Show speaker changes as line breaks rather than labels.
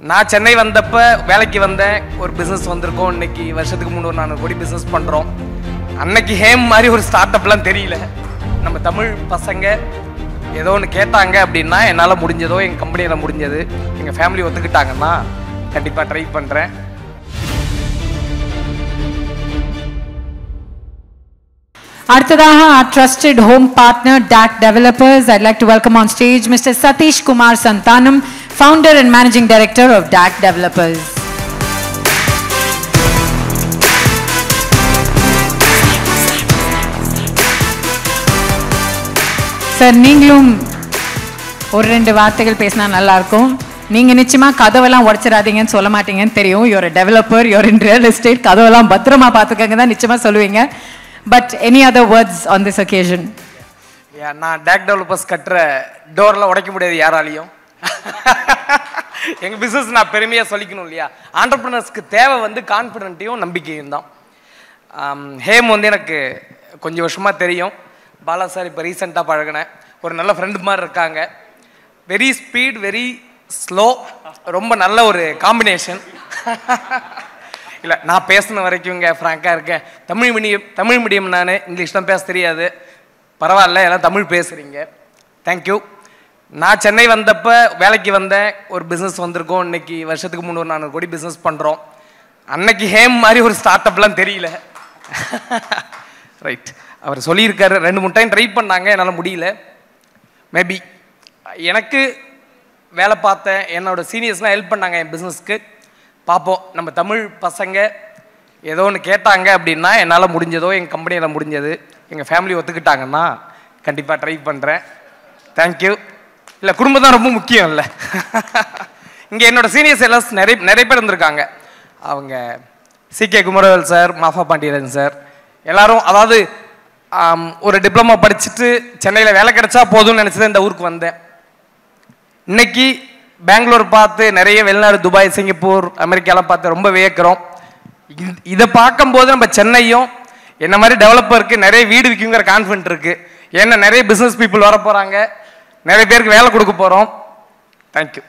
நான் சென்னை வந்தப்ப வேலைக்கு வந்தேன். ஒரு பிஸ்னஸ் வந்திருக்கோம். இன்னைக்கு வருஷத்துக்கு 300-400 கோடி பிஸ்னஸ் பண்ணுறோம். அன்னைக்கு ஹேம் மாதிரி ஒரு ஸ்டார்ட் அப்லாம் தெரியல. நம்ம தமிழ் பசங்க ஏதோ ஒன்று கேட்டாங்க அப்படின்னா என்னால் முடிஞ்சதோ எங்கள் கம்பெனியில் முடிஞ்சது எங்கள் ஃபேமிலி ஒத்துக்கிட்டாங்கன்னா கண்டிப்பாக ட்ரை பண்ணுறேன்.
அடுத்ததாக our trusted home partner DAC Developers. I'd like to welcome on stage Mr. Satish Kumar Santanam, founder and managing director of DAC Developers. Sir, நீங்களும் ஒரு ரெண்டு வார்த்தைகள் பேசினா நல்லா இருக்கும். நீங்க நிச்சயமா கதவெல்லாம் உடைச்சிடாதீங்கன்னு சொல்ல மாட்டீங்கன்னு தெரியும். you're a developer, you're in real estate. கதவெல்லாம் பத்திரமா பார்த்துக்கங்க தான் நிச்சயமா சொல்லுவீங்க. But any other words on this occasion?
நான் DAC Developers கட்டுற டோர்லாம் உடைக்க முடியாது யாராலையும். எங்கள் பிஸ்னஸ் நான் பெருமையாக சொல்லிக்கணும் இல்லையா. ஆண்டர்பிரினர்ஸ்க்கு தேவை வந்து கான்ஃபிடென்ட்டையும் நம்பிக்கையும் தான். ஹேம் வந்து எனக்கு கொஞ்சம் வருஷமாக தெரியும். பாலா சார் இப்போ ரீசெண்டாக பழகினேன். ஒரு நல்ல ஃப்ரெண்டு மாதிரி இருக்காங்க. வெரி ஸ்பீட், வெரி ஸ்லோ, ரொம்ப நல்ல ஒரு காம்பினேஷன். இல்லை, நான் பேசின வரைக்கும் இங்கே ஃப்ராங்காக இருக்கேன். தமிழ் மீடியம் நான் இங்கிலீஷ் தான் பேச தெரியாது. பரவாயில்ல, எல்லாம் தமிழ் பேசுகிறீங்க. தேங்க்யூ. நான் சென்னை வந்தப்போ வேலைக்கு வந்தேன். ஒரு பிஸ்னஸ் வந்திருக்கோம். இன்னைக்கு வருஷத்துக்கு 300-400 கோடி பிஸ்னஸ் பண்ணுறோம். அன்னைக்கு ஹேம் மாதிரி ஒரு ஸ்டார்ட் அப்லாம் தெரியல. ரைட், அவர் சொல்லியிருக்காரு. 2-3 டைம் ட்ரை பண்ணாங்க, என்னால் முடியல. மேபி எனக்கு வேலை பார்த்தேன், என்னோட சீனியர்ஸ்லாம் ஹெல்ப் பண்ணாங்க என் பிஸ்னஸ்க்கு. பார்ப்போம், நம்ம தமிழ் பசங்க ஏதோ ஒன்று கேட்டாங்க அப்படின்னா என்னால் முடிஞ்சதோ எங்கள் கம்பெனியில் முடிஞ்சது எங்கள் ஃபேமிலி ஒத்துக்கிட்டாங்கன்னா கண்டிப்பாக ட்ரை பண்ணுறேன். தேங்க்யூ. இல்லை, குடும்பம் தான் ரொம்ப முக்கியம் இல்லை. இங்கே என்னோடய சீனியர்ஸ் எல்லாம் நிறைய பேர் இருந்திருக்காங்க. அவங்க CK Kumaravel sir, Ma Foi Pandiarajan sir, எல்லாரும் அதாவது ஒரு டிப்ளமா படிச்சுட்டு சென்னையில் வேலை கிடைச்சா போதும்னு நினச்சி தான் இந்த ஊருக்கு வந்தேன். இன்னைக்கு பெங்களூர் பார்த்து நிறைய வெளிநாடு, துபாய், சிங்கப்பூர், அமெரிக்காலாம் பார்த்து ரொம்ப வியக்கிறோம். இதை பார்க்கும்போது நம்ம சென்னையும் என்ன மாதிரி டெவலப்பருக்கு நிறைய வீடு விற்குங்கிற கான்ஃபிடென்ட் இருக்குது. ஏன்னா நிறைய பிஸ்னஸ் பீப்புள் வர போகிறாங்க, நிறைய பேருக்கு வேலை கொடுக்க போகிறோம். தேங்க்யூ.